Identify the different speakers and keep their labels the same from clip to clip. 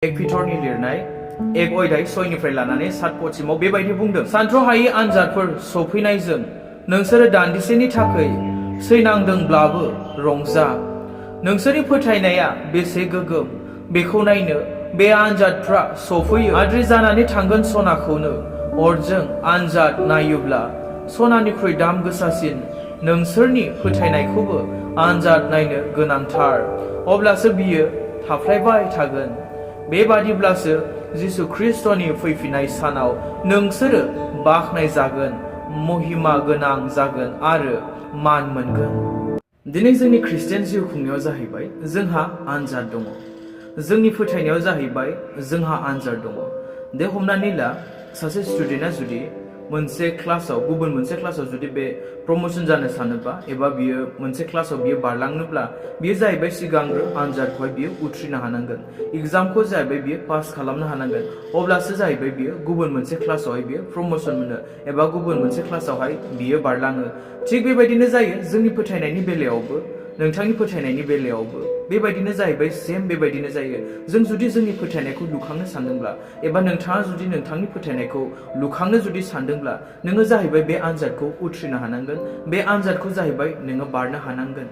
Speaker 1: एक पिटरनि लिरनाय एक अध्याय 6निफ्राय लानानै 7 पदसिमाव बेबायदि बुंदों। सानथ्र'हायि आनजादफोर सफैनायजों नोंसोरो दान्दिसेनि थाखाय सैनांदोंब्लाबो रंजा। नोंसोरनि फोथायनाया बेसे गोगोम बेखौ नायनो बे आनजादफ्रा सफैयो। आद्रि जानानै थांगोन सनाखौनो अरजों आनजाद नायोब्ला सनानिख्रुइ दाम गोसासिन नोंसोरनि फोथायनायखौबो आनजाद नायनो गोनांथार। अब्लासो बियो थाफ्लायबाय थागोन। बेबादिब्लासो जिसु ख्रिस्टनि फैफिननाय सानाव नोंसोरो बाख्नायजागोन, महिमा गोनां जागोन आरो मान मोनगोन। दिनै जोंनि ख्रिस्टियान जिउ खुंनायाव जाहैबाय जोंहा आनजाद दङ। जोंनि फोथायनायाव जाहैबाय जोंहा आनजाद दङ। दे हमनानै ला सासे स्टुडेन्टआ जुदि मोनसे क्लासाव गुबुन मोनसे क्लासाव जुदि बे प्रमोशन जानो सानोबा एबा बियो मोनसे क्लासाव बियो बारलांनोब्ला बियो जाहैबाय सिगांग्रो आनजादखौहाय बियो उथ्रिनो हानांगोन। एग्जामखौ जाहैबाय बियो पास खालामनो हानांगोन। अब्लासो जाहैबाय बियो गुबुन मोनसे क्लासावहाय बियो प्रमोशन मोनो एबा गुबुन मोनसे क्लासावहाय बियो बारलाङो। थिग बेबायदिनो जायो जोंनि फोथायनायनि बेलायावबो, नोंथांनि फोथायनायनि बेलायावबो बेबायदिनो जाहैबाय, सेम बेबायदिनो जायो। जों जुदि जोंनि फोथायनायखौ लुखांनो सानदोंब्ला एबा नोंथाङा जुदि नोंथांनि फोथायनायखौ लुखांनो जुदि सानदोंब्ला नोङो जाहैबाय बे आनजादखौ उथ्रिनो हानांगोन। बे आनजादखौ जाहैबाय नोङो बारनो हानांगोन।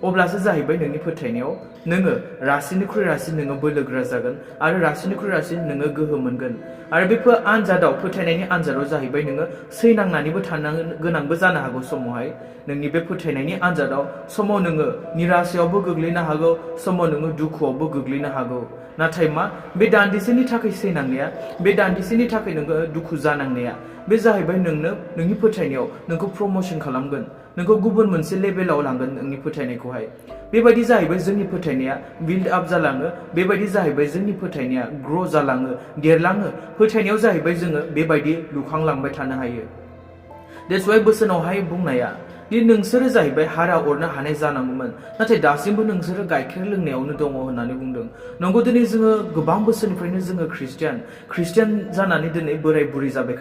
Speaker 1: अब्लासो जाहैबाय नोंनि फोथायनायाव नोङो रासिननिख्रुइ रासिन नोङो बोलोगोरा जागोन आरो रासिननिख्रुइ रासिन नोङो गोहो मोनगोन। आरो बेफोर आनजादाव, फोथायनायनि आनजादाव जाहैबाय नोङो सैनांनानैबो थानो गोनांबो जानो हागौ। समावहाय नोंनि बे फोथायनायनि आनजादाव समाव नोङो निराशायावबो गोग्लैनो हागौ, समाव नोङो दुखुआवबो गोग्लैनो हागौ। नाथाय मा, बे दान्दिसेनि थाखाय सैनांनाया, बे दान्दिसेनि थाखाय नोङो दुखु जानांनाया बे जाहैबाय नोंनो नोंनि फोथायनायाव नोंखौ प्रमोशन खालामगोन, नोंखौ गुबुन मोनसे लेभेलाव लांगोन नोंनि फोथायनायखौहाय। बेबायदि जाहैबाय जोंनि फोथायनाया बिल्ड आप जालाङो। बेबायदि जाहैबाय जोंनि फोथायनाया ग्र' जालाङो, देरलाङो। फोथायनायाव जाहैबाय जोङो बेबायदि लुखांलांबाय थानो हायो। देट्स वाइ बोसोनावहाय बुंनाया दि नोंसोरो जाहैबाय हारा अरनो हानाय जानांगौमोन, नाथाय दासिमबो नोंसोरो गाइखेर लोंनायावनो दङ होननानै बुंदों। नंगौ, दिनै जोङो गोबां बोसोरनिफ्रायनो जोङो ख्रिस्टियान जानानै दिनै बोराय बुरै जाबाय।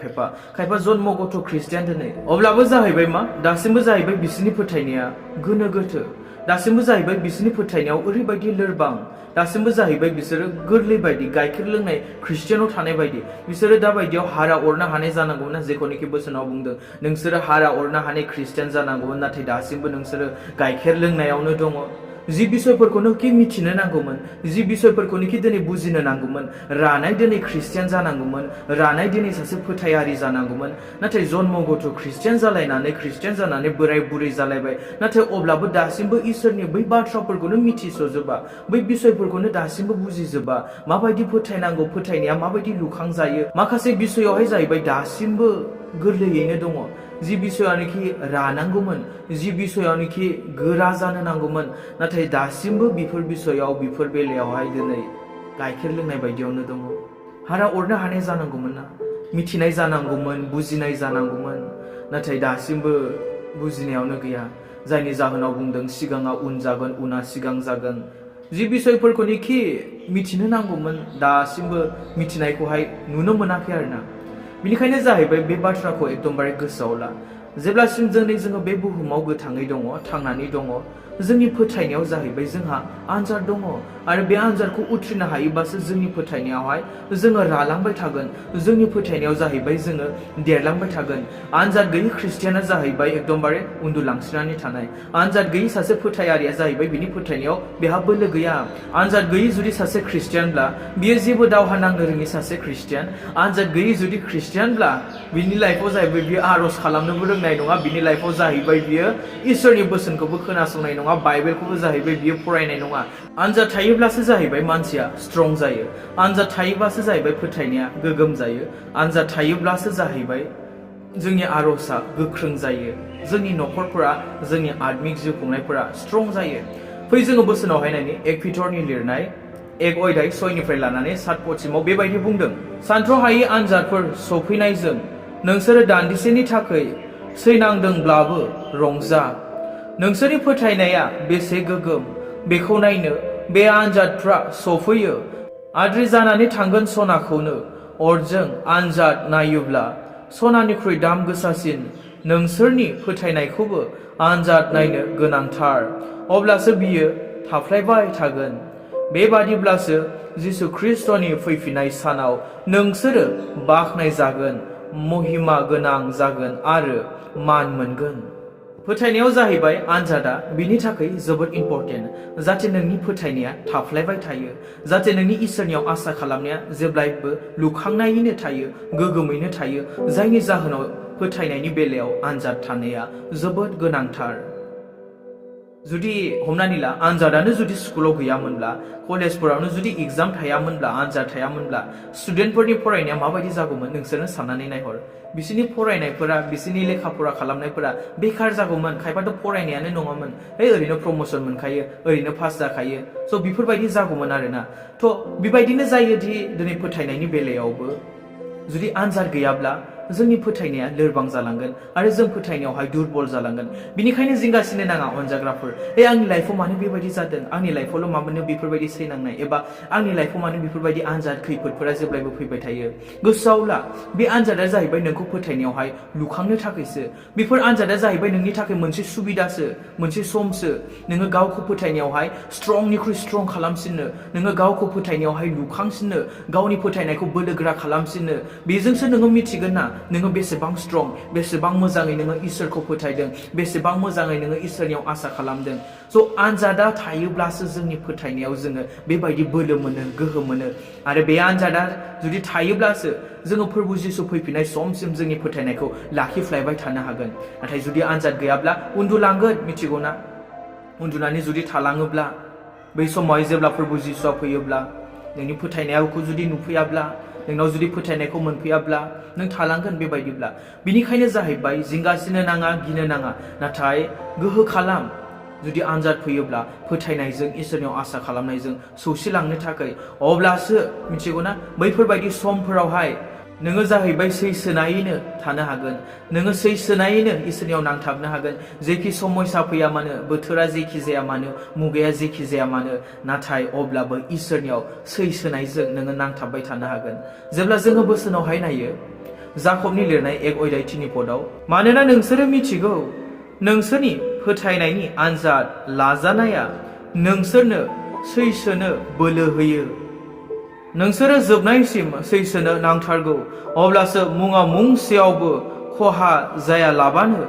Speaker 1: खायफा जन्म गथ' ख्रिस्टियान दिनै। अब्लाबो जाहैबाय मा, दासिमबो जाहैबाय बिसोरनि फोथायनाया गोनो गोथो। दासिमबो जाहैबाय बिसोरनि फोथायनायाव ओरैबायदि लोरबां। दासिमबो जाहैबाय बिसोरो गोरलै बायदि गाइखेर लोंनाय ख्रिस्टियानाव थानाय बायदि। बिसोरो दा बायदियाव हारा अरनो हानाय जानांगौमोन, जेखौनोखि बोसोनाव बुंदों नोंसोरो हारा अरनो हानाय ख्रिस्टियान जानांगौमोन, नाथाय दासिमबो नोंसोरो गाइखेर लोंनायावनो दङ। जि बिसयफोरखौनोखि मिथिनो नांगौमोन, जि बिसयफोरखौनोखि दिनै बुजिनो नांगौमोन, रानाय दिनै ख्रिस्टियान जानांगौमोन, रानाय दिनै सासे फोथायारि जानांगौमोन, नाथाय जन्म गथ' ख्रिस्टियान जानानै बोराय बुरै जालायबाय। नाथाय अब्लाबो दासिमबो इसोरनि बै बाथ्राफोरखौनो मिथिस'जोबा, बै बिसयफोरखौनो दासिमबो बुजिजोबा। माबायदि फोथायनांगौ, फोथायनाया माबायदि लुखांजायो, माखासे बिसयआवहाय जाहैबाय दासिमबो गोरलैयैनो दङ। जि बिसयानोखि रानांगौमोन, जि बिसयानोखि गोरा जानो नांगौमोन, नाथाय दासिमबो बेफोर बिसयाव, बेफोर बेलायावहाय दिनै गाइखेर लोंनाय बायदियावनो दङ। हारा अरनो हानाय जानांगौमोन ना, मिथिनाय जानांगौमोन, बुजिनाय जानांगौमोन, नाथाय दासिमबो बुजिनायावनो गैया। जायनि जाहोनाव बुंदों सिगाङा उन जागोन, उना सिगां जागोन। जि बिसयफोरखौनोखि मिथिनो नांगौमोन, दासिमबो मिथिनायखौहाय नुनो मोनाखै आरोना। बेनिखायनो जाहैबाय बे बाथ्राखौ एकदमबारे गोसोआव ला। जेब्लासिम जोङो बे बुहुमाव गोथाङै दङ, थांनानै दङ, जोंनि फोथायनायाव जाहैबाय जोंहा आनजाद दङ। आरो बे आनजादखौ उथ्रिनो हायोबासो जोंनि फोथायनायावहाय जोङो रालांबाय थागोन। जोंनि फोथायनायाव जाहैबाय जोङो देरलांबाय थागोन। आनजाद गैयै ख्रिस्टियाना जाहैबाय एकदमबारे उन्दुलांसिनानै थानाय। आनजाद गैयै सासे फोथायारिया जाहैबाय बिनि फोथायनायाव बेहा बोलो गैया। आनजाद गैयै जुदि सासे ख्रिस्टियानब्ला बियो जेबो दावहा नांनो रोङि सासे ख्रिस्टियान। आनजाद गैयै जुदि ख्रिस्टियानब्ला बिनि लाइफआव जाहैबाय बियो आर'ज खालामनोबो रोंनाय नङा। बिनि लाइफआव जाहैबाय बियो इसोरनि बोसोनखौबो खोनासंनाय नङा, बाइबेलखौबो जाहैबाय बियो फरायनाय नङा। आनजाद थायोब्लासो जाहैबाय मानसिया स्ट्रं जायो। आनजाद थायोब्लासो जाहैबाय फोथायनाया गोगोम जायो। आनजाद थायोब्लासो जाहैबाय जोंनि आर'जआ गोख्रों जायो। जोंनि न'खरफोरा, जोंनि आत्मिक जिउ खुंनायफोरा स्ट्रं जायो। फै जोङो बोसोनावहाय नायनि एक पिटरनि लिरनाय एक अध्याय 6निफ्राय लानानै 7 पदसिमाव बेबायदि बुंदों। सानथ्र'हायि आनजादफोर सफैनायजों नोंसोरो दान्दिसेनि थाखाय सैनांदोंब्लाबो रंजा। नोंसोरनि फोथायनाया बेसे गोगोम बेखौ नायनो बे आनजादफ्रा सफैयो। आद्रि जानानै थांगोन सनाखौनो अरजों आनजाद नायोब्ला सनानिख्रुइ दाम गोसासिन नोंसोरनि फोथायनायखौबो आनजाद नायनो गोनांथार। अब्लासो बियो थाफ्लायबाय थागोन। बेबादिब्लासो जिसु ख्रीष्टनि फैफिननाय सानाव नोंसोरो बाखनाय जागोन, महिमा गोनां जागोन आरो मान मोनगोन। फोथायनायाव जाहैबाय आनजादा बिनि थाखाय जोबोद इम्परटेन्ट, जाहाथे नोंनि फोथायनाया थाफ्लायबाय थायो, जाहाथे नोंनि इसोरनियाव आसा खालामनाया जेब्लायबो लुखांनायैनो थायो, गोगोमैनो थायो, जायनि जाहोनाव फोथायनायनि बेलायाव आनजाद थानाया जोबोद गोनांथार। जुदि हमनानै ला आनजादानो जुदि स्कुलाव गैयामोनब्ला, कलेजफोरावनो जुदि एग्जाम थायामोनब्ला, आनजाद थायामोनब्ला स्टुडेन्टफोरनि फरायनाया माबायदि जागौमोन नोंसोरनो साननानै नायहर। बिसोरनि फरायनायफोरा, बिसोरनि लेखा फरा खालामनायफोरा बेखार जागौमोन। खायफाथ' फरायनायानो नङामोन, ओरैनो प्रमोसन मोनखायो, ओरैनो पास जाखायो। स' बेफोरबायदि जागौमोन आरोना। थ' बेबायदिनो जायोदि दिनै फोथायनायनि बेलायावबो जुदि आनजाद गैयाब्ला जोंनि फोथायनाया लोरबां जालांगोन आरो जों फोथायनायावहाय दुरबल जालांगोन। बिनिखायनो जिंगासिनो नाङा अनजाग्राफोर, आंनि लाइफआव मानो बेबायदि जादों, आंनि लाइफआवल' मानो बेफोरबायदि सैनांनाय, एबा आंनि लाइफआव मानो बेफोरबायदि आनजाद खैफोदफोरा जेब्लायबो फैबाय थायो। गोसोआव ला, बे आनजादा जाहैबाय नोंखौ फोथायनायावहाय लुखांनो थाखायसो। बेफोर आनजादा जाहैबाय नोंनि थाखाय मोनसे सुबिदासो, मोनसे समसो। नोङो गावखौ फोथायनायावहाय स्ट्रंनिख्रुइ स्ट्रं खालामसिननो, नोङो गावखौ फोथायनायावहाय लुखांसिननो, गावनि फोथायनायखौ बोलोगोरा खालामसिननो। बेजोंसो नोङो मिथिगोन ना नोङो बेसेबां स्ट्रं, बेसेबां मोजाङै नोङो इसोरखौ फोथायदों, बेसेबां मोजाङै नोङो इसोरनियाव आसा खालामदों। स' आनजादा थायोब्लासो जोंनि फोथायनायाव जोङो बेबायदि बोलो मोनो, गोहो मोनो। आरो बे आनजादा जुदि थायोब्लासो जोङो प्रभु जिसु फैफिननाय समसिम जोंनि फोथायनायखौ लाखिफ्लायबाय थानो हागोन। नाथाय जुदि आनजाद गैयाब्ला उन्दुलांगोन, मिथिगौ ना? उन्दुनानै जुदि थालाङोब्ला, बै समावहाय जेब्ला प्रभु जिसुआ फैयोब्ला नोंनि फोथायनायखौ जुदि नुफैयाब्ला, नोंनाव जुदि फोथायनायखौ मोनफैयाब्ला नों थालांगोन बेबायदिब्ला। बिनिखायनो जाहैबाय जिंगासिनो नाङा, गिनो नाङा, नाथाय गोहो खालाम। जुदि आनजाद फैयोब्ला फोथायनायजों, इसोरनियाव आसा खालामनायजों सौसिलांनो थाखाय, अब्लासो मिथिगौ ना बैफोरबायदि समफोरावहाय नोङो जाहैबाय सैसोनायैनो थानो हागोन। नोङो सैसोनायैनो इसोरनियाव नांथाबनो हागोन। जेखि समयसा फैया मानो, बोथोरा जेखि जाया मानो, मुगाया जेखि जाया मानो, नाथाय अब्लाबो इसोरनियाव सैसोनायजों नोङो नांथाबबाय थानो हागोन। जेब्ला जोङो बोसोनावहाय नायो जाकबनि लिरनाय 1:3 मानोना नोंसोरो मिथिगौ नोंसोरनि फोथायनायनि आनजाद लाजानाया नोंसोरनो सैसोनो बोलो होयो। नोंसोरो जोबनायसिम सैसोनो नांथारगौ, अब्लासो मुङा मुंसेयावबो खहा जायालाबानो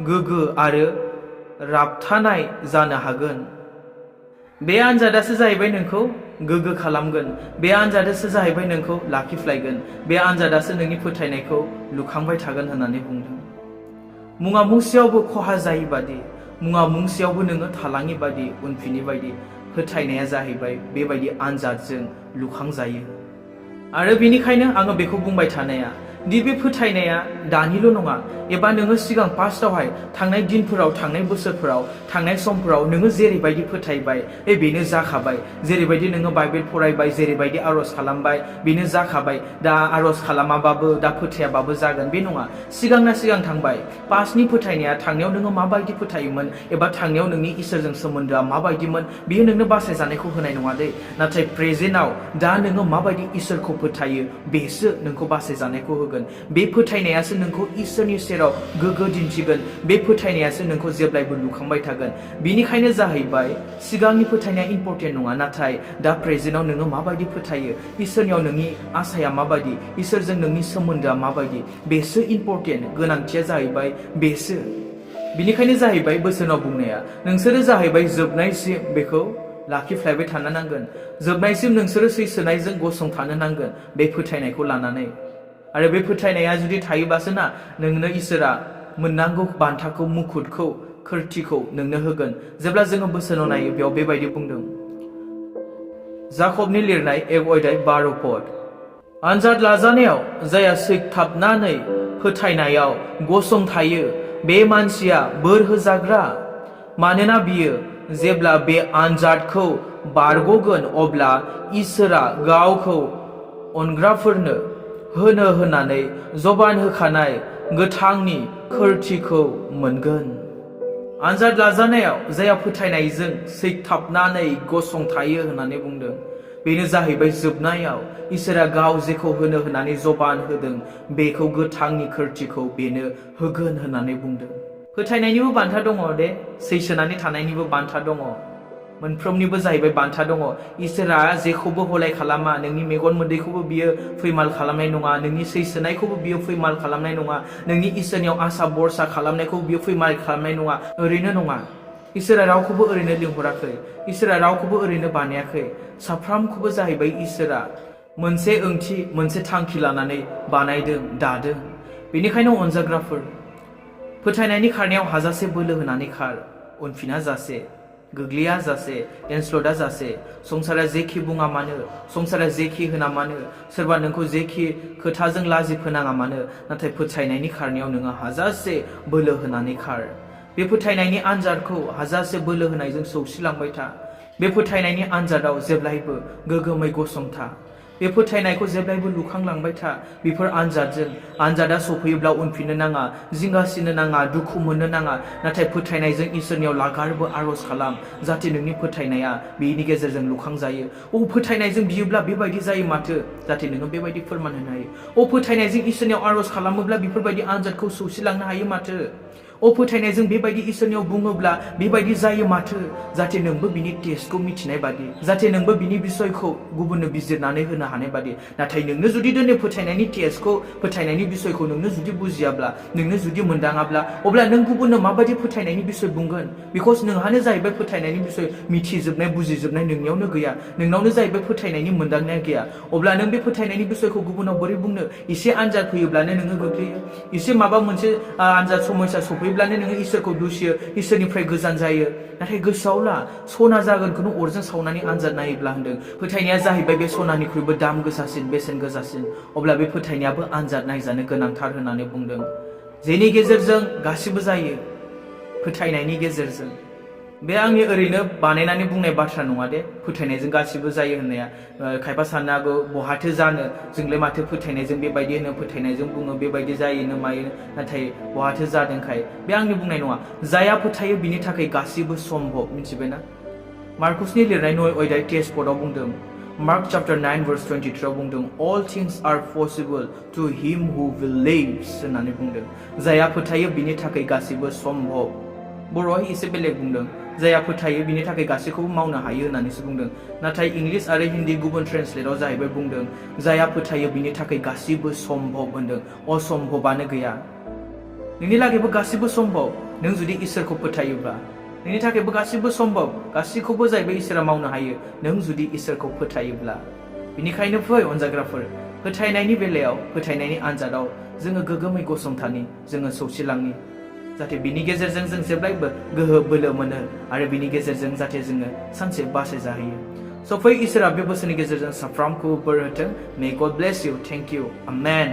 Speaker 1: गोग्गो आरो राबथानाय जानो हागोन। बे आनजादासो जाहैबाय नोंखौ गोग्गो खालामगोन। बे आनजादासो जाहैबाय नोंखौ लाखिफ्लायगोन। बे आनजादासो नोंनि फोथायनायखौ लुखांबाय थागोन होननानै बुंदों। मुङा मुंसेयावबो खहा जायि बादि, मुङा मुंसेयावबो नोङो थालाङि बादि, उनफिनि बायदि फोथायनाया जाहैबाय बेबायदि आनजादजों लुखांजायो। आरो बेनिखायनो आङो बेखौ बुंबाय थानाया दि बे फोथायनाया दानिल' नङा, एबा नोङो सिगां पास्टआवहाय थांनाय दिनफोराव, थांनाय बोसोरफोराव, थांनाय समफोराव नोङो जेरैबायदि फोथायबाय बेनो जाखाबाय। जेरैबायदि नोङो बाइबेल फरायबाय, जेरैबायदि आर'ज खालामबाय बेनो जाखाबाय। दा आर'ज खालामाबाबो, दा फोथायाबाबो जागोन बे नङा। सिगांना सिगां थांबाय। पास्टनि फोथायनाया, थांनायाव नोङो माबायदि फोथायोमोन, एबा थांनायाव नोंनि इसोरजों सोमोन्दोआ माबायदिमोन, बेयो नोंनो बासायजानायखौ होनाय नङा दे। नाथाय प्रेजेन्टआव दा नोङो माबायदि इसोरखौ फोथायो बेसो नोंखौ बासायजानायखौ होगोन। बे फोथायनायासो नोंखौ इसोरनि सेराव गोग्गो दिन्थिगोन। बे फोथायनायासो नोंखौ जेब्लायबो लुखांबाय थागोन। बिनिखायनो जाहैबाय सिगांनि फोथायनाया इम्परटेन्ट नङा, नाथाय दा प्रेजेन्टआव नोङो माबायदि फोथायो, इसोरनियाव नोंनि आसाया माबायदि, इसोरजों नोंनि सोमोन्दोआ माबायदि, बेसो इम्परटेन्ट। गोनांथिया जाहैबाय बेसो। बिनिखायनो जाहैबाय बोसोनाव बुंनाया नोंसोरो जाहैबाय जोबनायसिम बेखौ लाखिफ्लायबाय थानो नांगोन। जोबनायसिम नोंसोरो सैसोनायजों गसंथानो नांगोन बे फोथायनायखौ लानानै। आरो बे फोथायनाया जुदि थायोबासो ना नोंनो इसोरा मोननांगौ बान्थाखौ, मुकुटखौ, खोरथिखौ नोंनो होगोन। जेब्ला जोङो बोसोनाव नायो बेयाव बेबायदि बुंदों, जाकबनि लिरनाय 1:12 आनजाद लाजानायाव जायहा सैथाबनानै फोथायनायाव गसंथायो बे मानसिया बोर होजाग्रा। मानोना बियो जेब्ला बे आनजादखौ बारग'गोन अब्ला इसोरा गावखौ अनग्राफोरनो होनो होननानै जबान होखानाय गोथांनि खोरथिखौ मोनगोन। आनजाद लाजानायाव जायहा फोथायनायजों सैथाबनानै गसंथायो होननानै बुंदों, बेनो जाहैबाय जोबनायाव इसोरा गाव जेखौ होनो होननानै जबान होदों बेखौ, गोथांनि खोरथिखौ बेनो होगोन होननानै बुंदों। फोथायनायनिबो बान्था दङ दे, सैसोनानै थानायनिबो बान्था दङ। मोनफ्रोमनिबो जाहैबाय बान्था दङ इसोरा जेखौबो हलाय खालामा नोंनि मेगन मोदैखौबो बियो फैमाल खालामनाय नङा नोंनि सैसोनायखौबो बियो फैमाल खालामनाय नङा नोंनि इसोरनियाव आसा बरसा खालामनायखौ बियो फैमाल खालामनाय नङा ओरैनो नङा इसोरा रावखौबो ओरैनो लिंहराखै इसोरा रावखौबो ओरैनो बानायाखै साफ्रामखौबो जाहैबाय इसोरा मोनसे ओंथि मोनसे थांखि लानानै बानायदों दादों बेनिखायनो अनजाग्राफोर फोथायनायनि खारनायाव हाजासे बोलो होनानै खार उनफिना जासे गोग्लैया जासे एनस्लदा जासे संसारा जेखि बुङा मानो संसारा जेखि होना मानो सोरबा नोंखौ जेखि खोथाजों लाजि फोनाङा मानो नाथाय फोथायनायनि खारनायाव नोङो हाजासे बोलो होनानै खार बे फोथायनायनि आनजादखौ हाजासे बोलो होनायजों सौसिलांबाय था बे फोथायनायनि आनजादाव जेब्लायबो गोगोमै गसंथा बे फोथायनायखौ जेब्लायबो लुखांलांबाय था बेफोर आनजादा सफैयोब्ला उनफिननो नाङा जिंगासिनो नाङा दुखु मोननो नाङा नाथाय फोथायनायजों इसोरनियाव लागारबो आरज खालाम जाहाथे नोंनि फोथायनाया बेनि गेजेरजों लुखांजायो फोथायनायजों बियोब्ला बेबायदि जायो माथो जाहाथे नोङो बेबायदि फोरमान होनो हायो फोथायनायजों इसोरनियाव आरज खालामोब्ला बेफोरबायदि आनजादखौ सौसिलांनो हायो माथो फोथायनायजों बेबायदि इसोरनियाव बुङोब्ला बेबायदि जायो माथो जाहाथे नोंबो बिनि टेस्टखौ मिथिनाय बादि जाहाथे नोंबो बिनि बिसयखौ गुबुननो बिजिरनानै होनो हानाय बादि नाथाय नोंनो जुदि दिनै फोथायनायनि टेस्टखौ फोथायनायनि बिसयखौ नोंनो जुदि बुजियाब्ला नोंनो जुदि मोनदाङाब्ला अब्ला नों गुबुननो माबायदि फोथायनायनि बिसय बुंगोन बिकज नोंहानो जाहैबाय फोथायनायनि बिसय मिथिजोबनाय बुजिजोबनाय नोंनियावनो गैया नोंनावनो जाहैबाय फोथायनायनि मोनदांनाया गैया अब्ला नों बे फोथायनायनि बिसयखौ गुबुनाव बोरै बुंनो एसे आनजाद फैयोब्लानो नोङो गोग्लैयो एसे माबा मोनसे आनजाद समस्या सफैब्लानो नोङो इसोरखौ दुसियो इसोरनिफ्राय गोजान जायो नाथाय गोसोआव ला सना जागोनखौनो अरजों सावनानै आनजाद नायोब्ला होनदों फोथायनाया जाहैबाय बे सनानिख्रुइबो दाम गोसासिन बेसेन गोसासिन अब्ला बे फोथायनायाबो आनजाद नायजानो गोनांथार होननानै बुंदों जेनि गेजेरजों गासिबो जायो फोथायनायनि गेजेरजों बे आंनि ओरैनो बानायनानै बुंनाय बाथ्रा नङा दे फोथायनायजों गासिबो जायो होननाया खायफा साननो हागौ बहाथो जानो जोंलाय माथो फोथायनायजों बेबायदि होनो फोथायनायजों बुङो बेबायदि जायोनो मायो नाथाय बहाथो जादोंखाय बे आंनि बुंनाय नङा जाया फोथायो बिनि थाखाय गासिबो सम्भब मिथिबायना मार्कुसनि लिरनाय 9 अध्याय टेक्सटआव बुंदों मार्क चैप्टर 9 verse 23 आव बुंदों all things are possible to him who believes होननानै बुंदों जाया फोथायो बिनि थाखाय गासिबो सम्भब बर'आव एसे बेलेग बुंदों जाया फोथायो बिनि थाखाय गासैखौबो मावनो हायो होननानैसो बुंदों नाथाय इंलिश आरो हिन्दी गुबुन ट्रेन्सलेटआव जाहैबाय बुंदों जाया फोथायो बिनि थाखाय गासिबो सम्भब होनदों असम्भबानो गैया नोंनि लागैबो गासिबो सम्भब नों जुदि इसोरखौ फोथायोब्ला नोंनि थाखायबो गासिबो सम्भब गासैखौबो जाहैबाय इसोरा मावनो हायो नों जुदि इसोरखौ फोथायोब्ला बेनिखायनो फै अनजाग्राफोर फोथायनायनि बेलायाव फोथायनायनि आनजादाव जोङो गोगोमै गसंथानि जोङो सौसिलांनि जाहाथे बिनि गेजेरजों जों जेब्लायबो गोहो बोलो मोनो आरो बिनि गेजेरजों जाहाथे जोङो सानसे बासाय जाहैयो स' फै इसोरा बे बोसोरनि गेजेरजों साफ्रोमखौबो बोर होथों मे गड bless you thank you amen